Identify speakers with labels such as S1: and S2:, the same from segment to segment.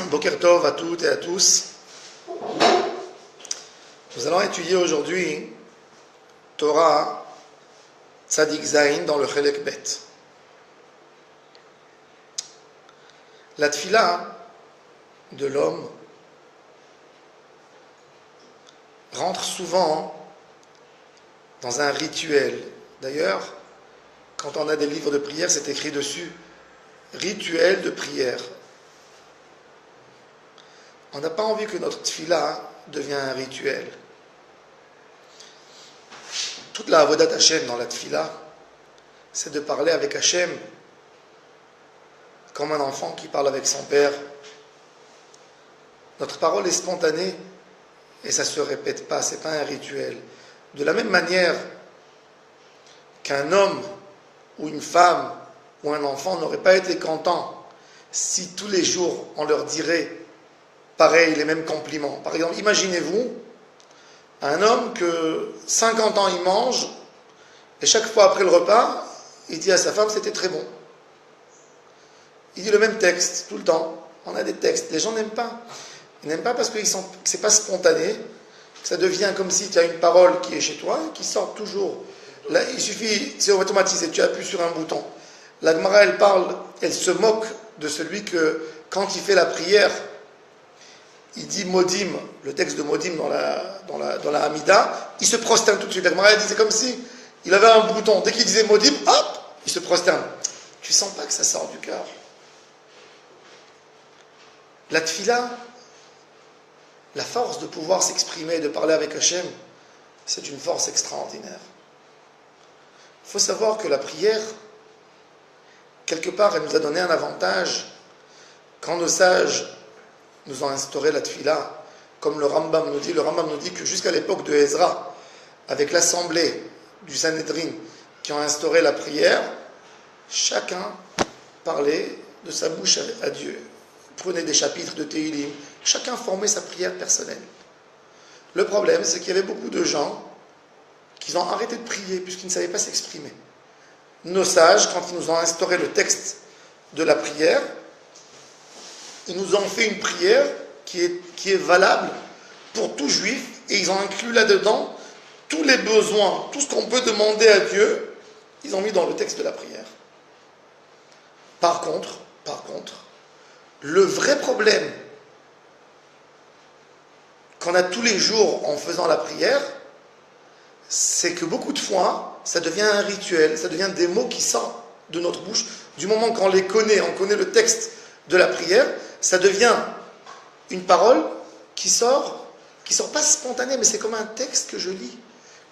S1: Boker Tov à toutes et à tous. Nous allons étudier aujourd'hui Torah Tzadik Zayin dans le Chelek Bet. La tfila de l'homme rentre souvent dans un rituel. D'ailleurs, quand on a des livres de prière, c'est écrit dessus rituel de prière. On n'a pas envie que notre tfila devienne un rituel. Toute la avodat Hashem dans la tfila, c'est de parler avec Hashem comme un enfant qui parle avec son père. Notre parole est spontanée et ça ne se répète pas, ce n'est pas un rituel. De la même manière qu'un homme ou une femme ou un enfant n'aurait pas été content si tous les jours on leur dirait pareil, les mêmes compliments. Par exemple, imaginez-vous un homme que 50 ans il mange et chaque fois après le repas, il dit à sa femme c'était très bon. Il dit le même texte tout le temps. On a des textes. Les gens n'aiment pas. Ils n'aiment pas parce que c'est pas spontané. Ça devient comme si tu as une parole qui est chez toi et qui sort toujours. Là, il suffit, c'est automatisé. Tu appuies sur un bouton. La Gemara, elle parle, elle se moque de celui que quand il fait la prière, il dit Modim, le texte de Modim dans la Hamida, il se prosterne tout de suite. La Gemara, elle dit c'est comme si il avait un bouton. Dès qu'il disait Modim, hop, il se prosterne. Tu sens pas que ça sort du cœur. La tfila, la force de pouvoir s'exprimer, de parler avec Hachem, c'est une force extraordinaire. Il faut savoir que la prière, quelque part, elle nous a donné un avantage. Quand nos sages nous ont instauré la tfila, comme le Rambam nous dit que jusqu'à l'époque de Ezra, avec l'assemblée du Sanhedrin qui ont instauré la prière, chacun parlait de sa bouche à Dieu. Prenait des chapitres de Tehillim, chacun formait sa prière personnelle. Le problème, c'est qu'il y avait beaucoup de gens qui ont arrêté de prier puisqu'ils ne savaient pas s'exprimer. Nos sages, quand ils nous ont instauré le texte de la prière, ils nous ont fait une prière qui est valable pour tout juif et ils ont inclus là-dedans tous les besoins, tout ce qu'on peut demander à Dieu, ils ont mis dans le texte de la prière. Par contre, le vrai problème qu'on a tous les jours en faisant la prière, c'est que beaucoup de fois, ça devient un rituel, ça devient des mots qui sortent de notre bouche. Du moment qu'on les connaît, on connaît le texte de la prière, ça devient une parole qui sort pas spontanée, mais c'est comme un texte que je lis.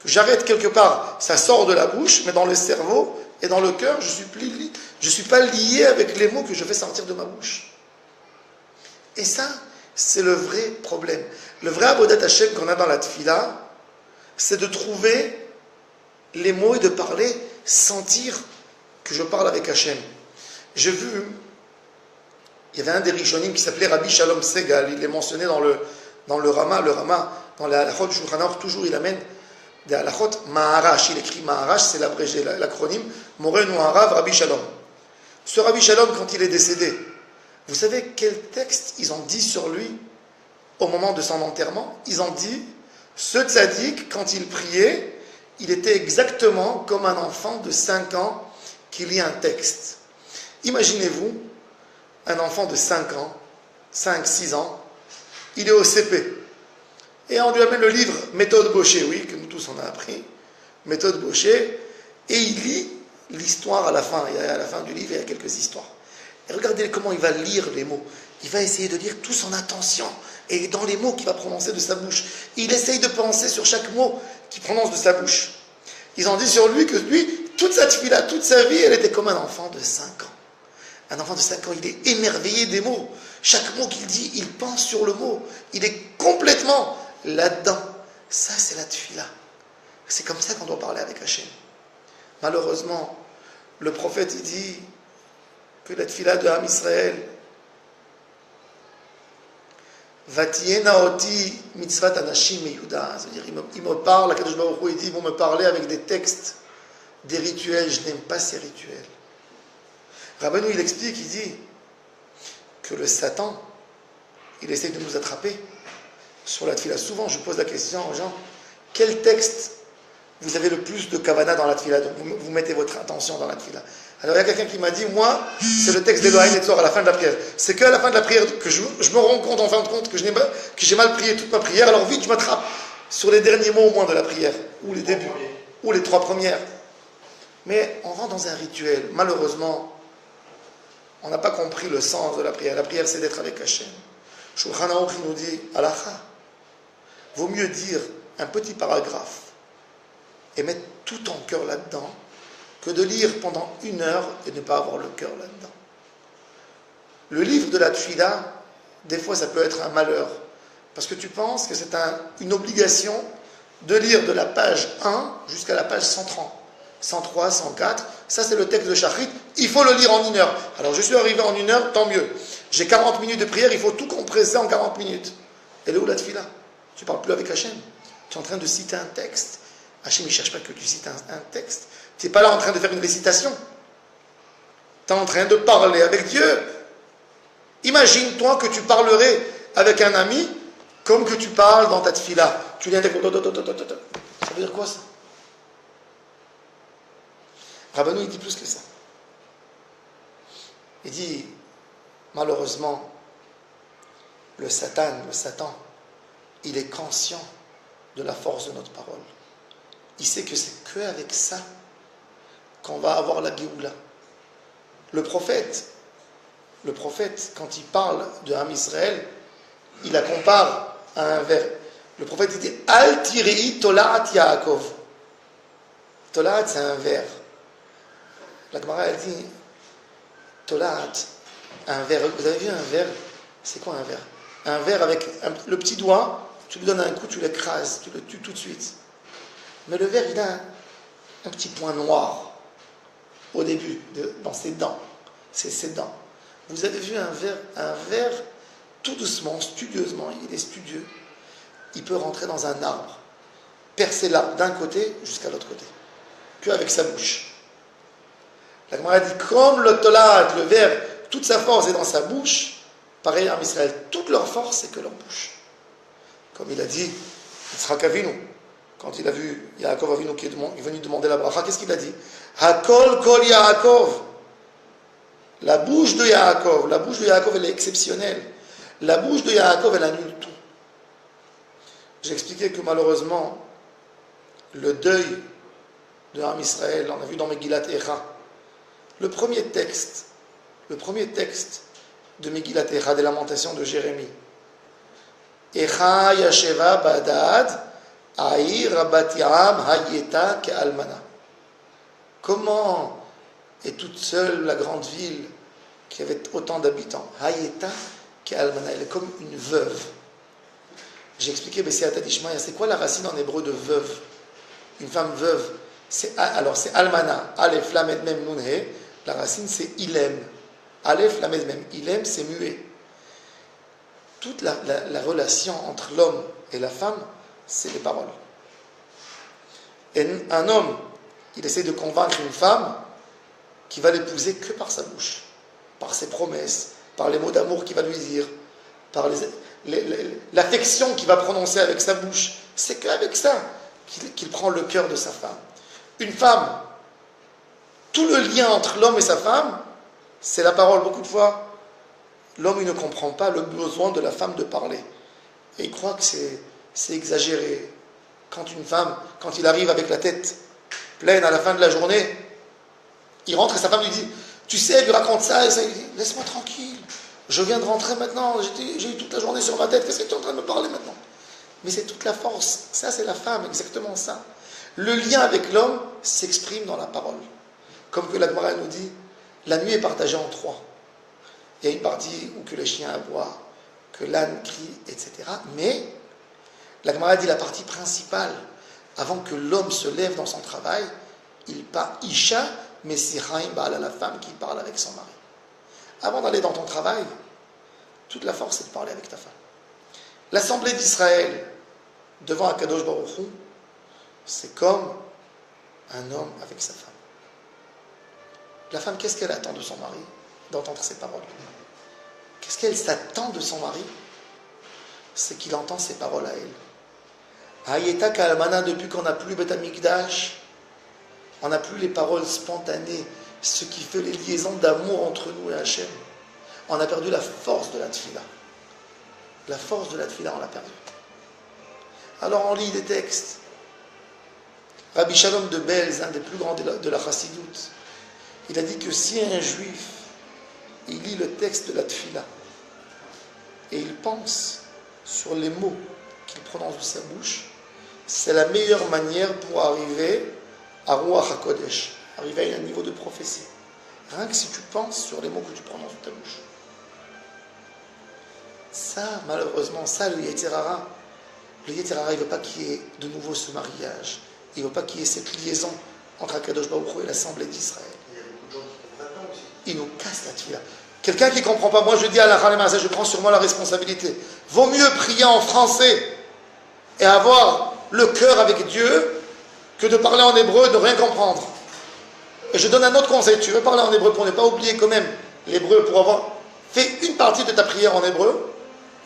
S1: Que j'arrête quelque part, ça sort de la bouche, mais dans le cerveau et dans le cœur, je ne suis pas lié avec les mots que je fais sortir de ma bouche. Et ça, c'est le vrai problème. Le vrai avodat Hashem qu'on a dans la tfila, c'est de trouver les mots et de parler, sentir que je parle avec Hashem. J'ai vu, il y avait un des Rishonim qui s'appelait Rabbi Shalom Segal, il est mentionné dans le Rama, dans la halachot Shulchan Aruch, toujours il amène des halachot Maharash, il écrit Maharash, c'est l'abrégé, l'acronyme, Morenu Harav Rabbi Shalom. Ce Rabbi Shalom, quand il est décédé, vous savez quel texte ils ont dit sur lui au moment de son enterrement? Ils ont dit, ce tzaddik, quand il priait, il était exactement comme un enfant de 5 ans qui lit un texte. Imaginez-vous, un enfant de 5 ans, 5-6 ans, il est au CP. Et on lui amène le livre Méthode Bosché, oui, que nous tous on a appris, Méthode Bosché, et il lit l'histoire à la fin. Et à la fin du livre, il y a quelques histoires. Et regardez comment il va lire les mots. Il va essayer de lire tout son attention. Et dans les mots qu'il va prononcer de sa bouche. Il essaye de penser sur chaque mot qu'il prononce de sa bouche. Ils ont dit sur lui que lui, toute sa tfila, toute sa vie, elle était comme un enfant de 5 ans. Un enfant de 5 ans, il est émerveillé des mots. Chaque mot qu'il dit, il pense sur le mot. Il est complètement là-dedans. Ça, c'est la tfila. C'est comme ça qu'on doit parler avec Hachem. Malheureusement, le prophète, il dit que la tfila de Ham Israël, Vatiena oti mitzvat anashim meyuda, c'est-à-dire il me parle, Akadosh Baruch Hu, il dit, ils vont me parler avec des textes, des rituels, je n'aime pas ces rituels. Rabbeinu, il explique, il dit que le Satan, il essaie de nous attraper sur la tefila. Souvent, je pose la question aux gens, quel texte vous avez le plus de kavana dans la tefila? Donc, vous mettez votre intention dans la tefila. Alors, il y a quelqu'un qui m'a dit, moi, c'est le texte d'Elohim et Tzor à la fin de la prière. C'est qu'à la fin de la prière que je me rends compte, en fin de compte, que j'ai mal prié toute ma prière. Alors, vite, je m'attrape sur les derniers mots au moins de la prière, ou les débuts, ou les 3 premières. Mais on rentre dans un rituel. Malheureusement, on n'a pas compris le sens de la prière. La prière, c'est d'être avec Hachem. Shulchan Aruch nous dit, Halakha, vaut mieux dire un petit paragraphe et mettre tout ton cœur là-dedans que de lire pendant 1 heure et ne pas avoir le cœur là-dedans. Le livre de la Tfila, des fois, ça peut être un malheur. Parce que tu penses que c'est une obligation de lire de la page 1 jusqu'à la page 130. 103, 104, ça c'est le texte de Shachrit, il faut le lire en 1 heure. Alors je suis arrivé en 1 heure, tant mieux. J'ai 40 minutes de prière, il faut tout compresser en 40 minutes. Elle est où la tefila? Tu ne parles plus avec Hachem. Tu es en train de citer un texte. Hachem, il ne cherche pas que tu cites un texte. Tu n'es pas là en train de faire une récitation. Tu es en train de parler avec Dieu. Imagine-toi que tu parlerais avec un ami comme que tu parles dans ta tefila. Tu viens de... Ça veut dire quoi ça? Rabbanou, il dit plus que ça. Il dit, malheureusement, le Satan, il est conscient de la force de notre parole. Il sait que c'est qu'avec ça qu'on va avoir la Géoula. Le prophète, quand il parle de Ham Israël, il la compare à un vers. Le prophète il dit, Al tirei tolaat Yaakov. Tolaat, c'est un vers. La Gemara, elle dit, Tolaat, un verre. Vous avez vu un verre? C'est quoi un verre? Un verre avec le petit doigt, tu lui donnes un coup, tu l'écrases, tu le tues tout de suite. Mais le verre, il a un petit point noir au début, dans ses dents. C'est ses dents. Vous avez vu un verre, tout doucement, studieusement, il est studieux. Il peut rentrer dans un arbre, percer l'arbre d'un côté jusqu'à l'autre côté, qu'avec sa bouche. La Gemara dit, comme le tolat, le verre, toute sa force est dans sa bouche, pareil en Israël, toute leur force c'est que leur bouche. Comme il a dit, Yitzhak Avinu, quand il a vu Yaakov Avinu qui est venu demander la bracha, qu'est-ce qu'il a dit? Hakol kol Yaakov. La bouche de Yaakov, elle est exceptionnelle. La bouche de Yaakov, elle annule tout. J'ai expliqué que malheureusement, le deuil de Ham Israël, on a vu dans Megillat Echa, le premier texte de Megillat Echa, des Lamentations de Jérémie. Echa Yasheva Badad, Aïr Batiam Hayeta Ke'almana. Comment est toute seule la grande ville qui avait autant d'habitants? Hayeta Ke'almana, elle est comme une veuve. J'ai expliqué, mais c'est Atadishmaya, c'est quoi la racine en hébreu de veuve? Une femme veuve. Alors c'est Almana, Aleph Lamed Mem Nun He. La racine c'est Ilem. Aleph Lamed Mem. Ilem c'est muet. Toute la relation entre l'homme et la femme, c'est les paroles. Et un homme, il essaie de convaincre une femme qui va l'épouser que par sa bouche, par ses promesses, par les mots d'amour qu'il va lui dire, par l'affection qu'il va prononcer avec sa bouche. C'est qu'avec ça qu'il prend le cœur de sa femme. Une femme, tout le lien entre l'homme et sa femme, c'est la parole. Beaucoup de fois, l'homme il ne comprend pas le besoin de la femme de parler. Et il croit que c'est exagéré. Quand une femme, quand il arrive avec la tête pleine à la fin de la journée, il rentre et sa femme lui dit, tu sais, elle lui raconte ça, et ça, il dit, laisse-moi tranquille, je viens de rentrer maintenant, j'ai eu toute la journée sur ma tête, qu'est-ce que tu es en train de me parler maintenant? Mais c'est toute la force, ça c'est la femme, exactement ça. Le lien avec l'homme s'exprime dans la parole. Comme que la Gemara nous dit, la nuit est partagée en 3. Il y a une partie où que le chien aboie, que l'âne crie, etc. Mais la Gemara dit la partie principale, avant que l'homme se lève dans son travail, il parle Isha, Messiraim Baal, la femme qui parle avec son mari. Avant d'aller dans ton travail, toute la force c'est de parler avec ta femme. L'assemblée d'Israël devant Akadosh Baruch Hu, c'est comme un homme avec sa femme. La femme, qu'est-ce qu'elle attend de son mari? D'entendre ses paroles. Qu'est-ce qu'elle s'attend de son mari? c'est qu'il entend ses paroles à elle. Ayeta Kalmana, depuis qu'on n'a plus Beth Amikdash, on n'a plus les paroles spontanées, ce qui fait les liaisons d'amour entre nous et Hachem. On a perdu la force de la tfila. La force de la tfila, on l'a perdue. Alors on lit des textes. Rabbi Shalom de Belz, un des plus grands de la Chassidoute, il a dit que si un juif, il lit le texte de la tfila, et il pense sur les mots qu'il prononce de sa bouche, c'est la meilleure manière pour arriver à Ruach HaKodesh, arriver à un niveau de prophétie. Rien que si tu penses sur les mots que tu prononces de ta bouche. Ça, malheureusement, ça, le Yetzer Hara, il ne veut pas qu'il y ait de nouveau ce mariage. Il ne veut pas qu'il y ait cette liaison entre Akadosh Baruch Hu et l'Assemblée d'Israël.
S2: Il y a beaucoup de gens qui font maintenant aussi.
S1: Il nous casse la tefila. Quelqu'un qui ne comprend pas, moi je dis à la Khalemasa, je prends sur moi la responsabilité. Vaut mieux prier en français et avoir le cœur avec Dieu que de parler en hébreu et de rien comprendre. Et je donne un autre conseil. Tu veux parler en hébreu pour ne pas oublier quand même l'hébreu, pour avoir fait une partie de ta prière en hébreu,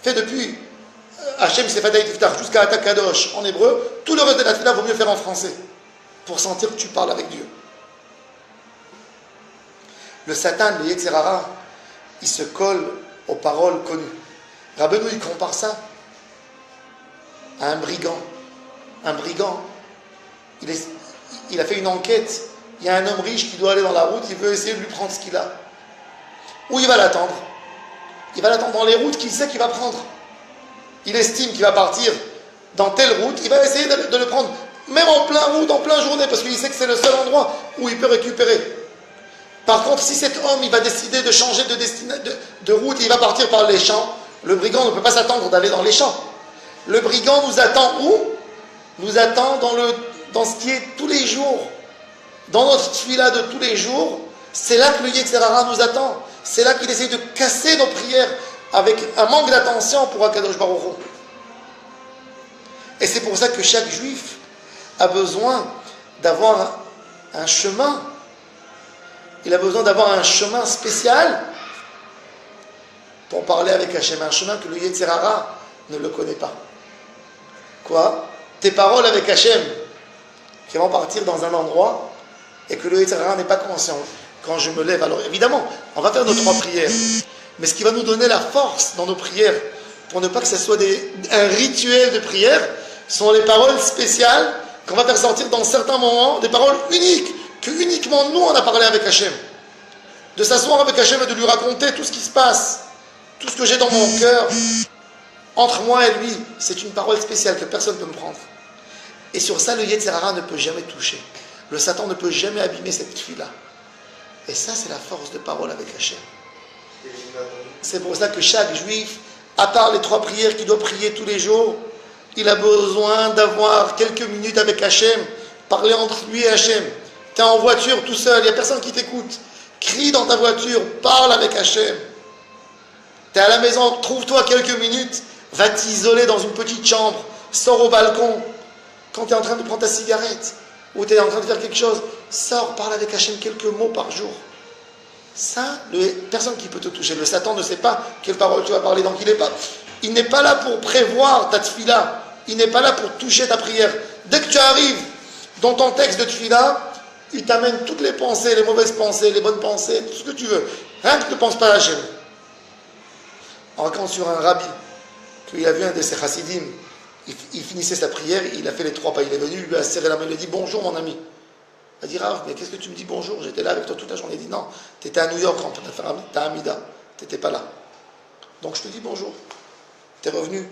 S1: fais depuis Hachem Sefadai Tiftach jusqu'à Ata Kadosh en hébreu, tout le reste de la tefila vaut mieux faire en français pour sentir que tu parles avec Dieu. Le Satan, le Yetzer Hara, il se colle aux paroles connues. Rabbeinu, il compare ça à un brigand. Un brigand, il a fait une enquête. Il y a un homme riche qui doit aller dans la route, il veut essayer de lui prendre ce qu'il a. Où il va l'attendre? Il va l'attendre dans les routes qu'il sait qu'il va prendre. Il estime qu'il va partir dans telle route, il va essayer de le prendre, même en plein route, en plein journée, parce qu'il sait que c'est le seul endroit où il peut récupérer. Par contre, si cet homme, il va décider de changer de route, il va partir par les champs, le brigand ne peut pas s'attendre d'aller dans les champs. Le brigand nous attend où? Nous attend dans ce qui est tous les jours. Dans notre tefila de tous les jours, c'est là que le Yetzer Hara nous attend. C'est là qu'il essaie de casser nos prières avec un manque d'attention pour Akadosh Baruch Hu. Et c'est pour ça que chaque juif a besoin d'avoir un chemin. Il a besoin d'avoir un chemin spécial pour parler avec Hachem. Un chemin que le Yetzer Hara ne le connaît pas. Quoi? Tes paroles avec Hachem qui vont partir dans un endroit et que le Yetzer Hara n'est pas conscient. Quand je me lève, alors évidemment, on va faire nos 3 prières. Mais ce qui va nous donner la force dans nos prières, pour ne pas que ce soit un rituel de prière, sont les paroles spéciales qu'on va faire sortir dans certains moments, des paroles uniques, que uniquement nous on a parlé avec Hachem. De s'asseoir avec Hachem et de lui raconter tout ce qui se passe, tout ce que j'ai dans mon cœur, entre moi et lui, c'est une parole spéciale que personne ne peut me prendre. Et sur ça, le Yetzer Hara ne peut jamais toucher. Le Satan ne peut jamais abîmer cette fille-là. Et ça, c'est la force de parole avec Hachem. C'est pour ça que chaque juif, à part les 3 prières qu'il doit prier tous les jours, il a besoin d'avoir quelques minutes avec Hachem, parler entre lui et Hachem. Tu es en voiture tout seul, il n'y a personne qui t'écoute. Crie dans ta voiture, parle avec Hachem. Tu es à la maison, trouve-toi quelques minutes, va t'isoler dans une petite chambre, sors au balcon. Quand tu es en train de prendre ta cigarette, ou tu es en train de faire quelque chose, sors, parle avec Hachem quelques mots par jour. Ça, personne qui peut te toucher. Le Satan ne sait pas quelle parole tu vas parler, donc il n'est pas là pour prévoir ta tefila, il n'est pas là pour toucher ta prière. Dès que tu arrives dans ton texte de tefila, il t'amène toutes les pensées, les mauvaises pensées, les bonnes pensées, tout ce que tu veux. Rien que ne pense pas à Hachem. On raconte sur un rabbi qu'il a vu un de ses chassidim, il finissait sa prière, il a fait les 3 pas, il est venu, il lui a serré la main, il lui a dit bonjour mon ami. Il a dit Rav, mais qu'est-ce que tu me dis bonjour? J'étais là avec toi toute la journée. Il dit non, tu étais à New York en train de faire ta Amida, tu n'étais pas là. Donc je te dis bonjour. Tu es revenu.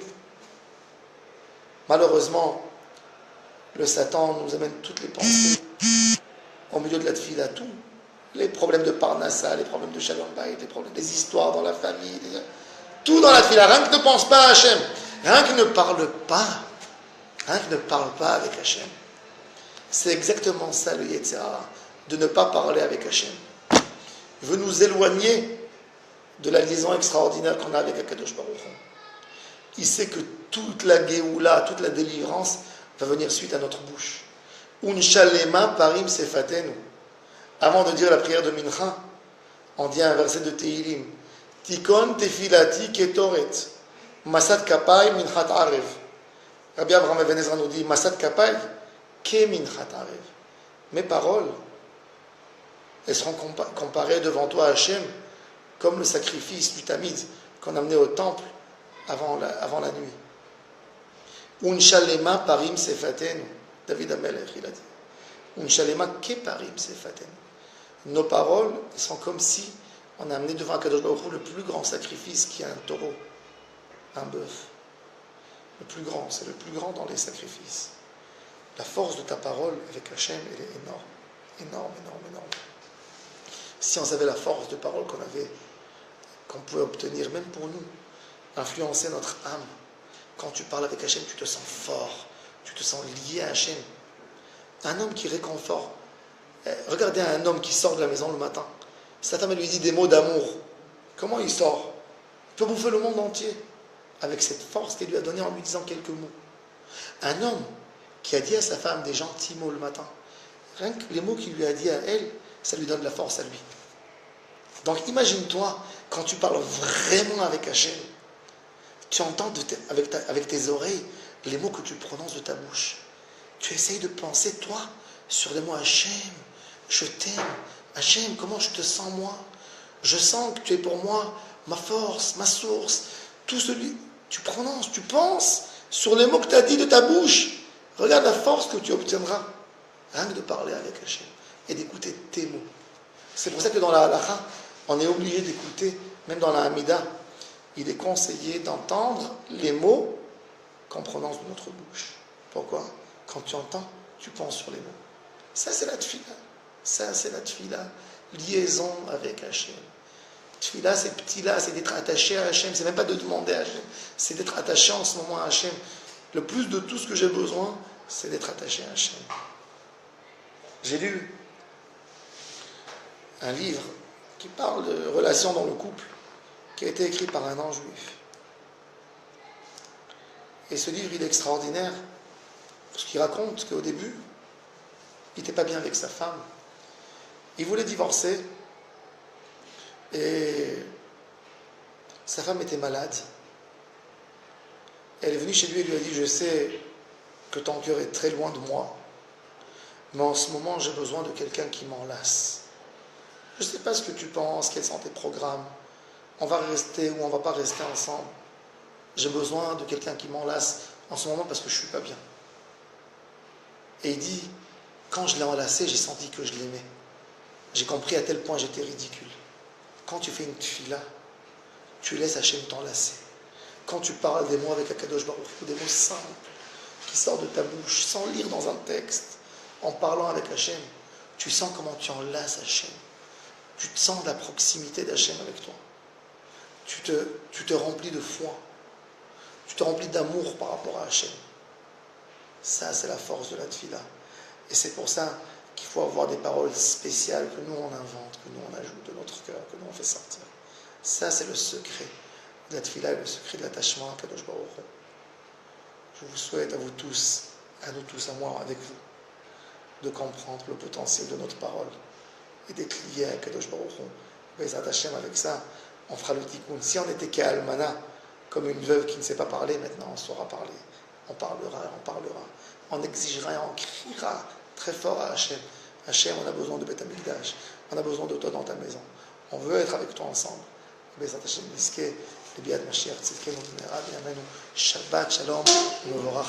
S1: Malheureusement, le Satan nous amène toutes les pensées au milieu de la tefila, tout. Les problèmes de Parnassa, les problèmes de Shalom Bayit, les problèmes des histoires dans la famille, tout dans la tefila. Rien que ne pense pas à Hachem. Rien que ne parle pas. Rien que ne parle pas avec Hachem. C'est exactement ça le Yetzer Hara, de ne pas parler avec Hachem. Il veut nous éloigner de la liaison extraordinaire qu'on a avec Akadosh Baruch Hu. Il sait que toute la Géoula, toute la délivrance va venir suite à notre bouche. Unshalema parim sefatenu. Avant de dire la prière de Mincha, on dit un verset de Tehillim. Tikon tefilati ketoret. Masad Kapai Minchat Arev. Rabbi Abraham Ben Ezra nous dit Masad Kapai Ke Minchat Arev. Mes paroles, elles seront comparées devant toi, Hachem, comme le sacrifice du tamid qu'on amenait au temple avant la nuit. Unshalema parim sefatenu. David Amelech, il a dit. Unshalema ke parim sefatenu. Nos paroles sont comme si on a amené devant Akadosh Baruch Hu le plus grand sacrifice qui est un taureau, un bœuf. Le plus grand, c'est le plus grand dans les sacrifices. La force de ta parole avec Hachem, elle est énorme. Énorme, énorme, énorme. Si on savait la force de parole qu'on pouvait obtenir, même pour nous, influencer notre âme. Quand tu parles avec Hachem, tu te sens fort, tu te sens lié à Hachem. Un homme qui réconforte. Regardez un homme qui sort de la maison le matin. Sa femme lui dit des mots d'amour. Comment il sort? Il peut bouffer le monde entier avec cette force qu'elle lui a donnée en lui disant quelques mots. Un homme qui a dit à sa femme des gentils mots le matin, rien que les mots qu'il lui a dit à elle, ça lui donne de la force à lui. Donc imagine-toi, quand tu parles vraiment avec Hachem, tu entends avec tes oreilles les mots que tu prononces de ta bouche. Tu essayes de penser, toi, sur les mots Hachem, je t'aime. Hachem, comment je te sens moi? Je sens que tu es pour moi ma force, ma source. Tout celui, tu prononces, tu penses sur les mots que tu as dit de ta bouche. Regarde la force que tu obtiendras. Rien que de parler avec Hachem et d'écouter tes mots. C'est pour ça que dans la halakha, on est obligé d'écouter, même dans la Hamida, il est conseillé d'entendre les mots qu'on prononce de notre bouche. Pourquoi? Quand tu entends, tu penses sur les mots. Ça, c'est la tfila. Ça, c'est la tfila. Liaison avec Hachem. Tfila, c'est petit là, c'est d'être attaché à Hachem. C'est même pas de demander à Hachem. C'est d'être attaché en ce moment à Hachem. Le plus de tout ce que j'ai besoin, c'est d'être attaché à Hachem. J'ai lu un livre qui parle de relations dans le couple, qui a été écrit par un non juif. Et ce livre, il est extraordinaire, parce qu'il raconte qu'au début, il n'était pas bien avec sa femme. Il voulait divorcer, et sa femme était malade. Elle est venue chez lui et lui a dit, je sais que ton cœur est très loin de moi, mais en ce moment, j'ai besoin de quelqu'un qui m'enlace. Je ne sais pas ce que tu penses, quels sont tes programmes. On va rester ou on ne va pas rester ensemble. J'ai besoin de quelqu'un qui m'enlace en ce moment parce que je ne suis pas bien. Et il dit, quand je l'ai enlacé, j'ai senti que je l'aimais. J'ai compris à tel point j'étais ridicule. Quand tu fais une tfila, tu laisses Hachem t'enlacer. Quand tu parles des mots avec Akadosh Baruch Hu, des mots simples qui sortent de ta bouche, sans lire dans un texte, en parlant avec Hachem, tu sens comment tu enlaces Hachem. Tu te sens la proximité d'Hachem avec toi. Tu te remplis de foi. Tu te remplis d'amour par rapport à Hachem. Ça, c'est la force de la tfila. Et c'est pour ça qu'il faut avoir des paroles spéciales que nous on invente, que nous on ajoute de notre cœur, que nous on fait sortir. Ça, c'est le secret de la tfila et le secret de l'attachement à Kadosh Baruch Hu. Je vous souhaite à vous tous, à nous tous, à moi, avec vous, de comprendre le potentiel de notre parole et d'être liés à Kadosh Baruch Hu. Bezrat Hashem, avec ça, on fera le tikkun. Si on était qu'Almana, comme une veuve qui ne sait pas parler, maintenant on saura parler. On parlera et on parlera. On exigera et on criera très fort à Hachem. Hachem, on a besoin de Beth Amikdash. On a besoin de toi dans ta maison. On veut être avec toi ensemble. Bezrat Hashem, Niske, Biad Mashiach, Tzidkenu, B'meira, B'yameinu, Shabbat Shalom, Mevorach.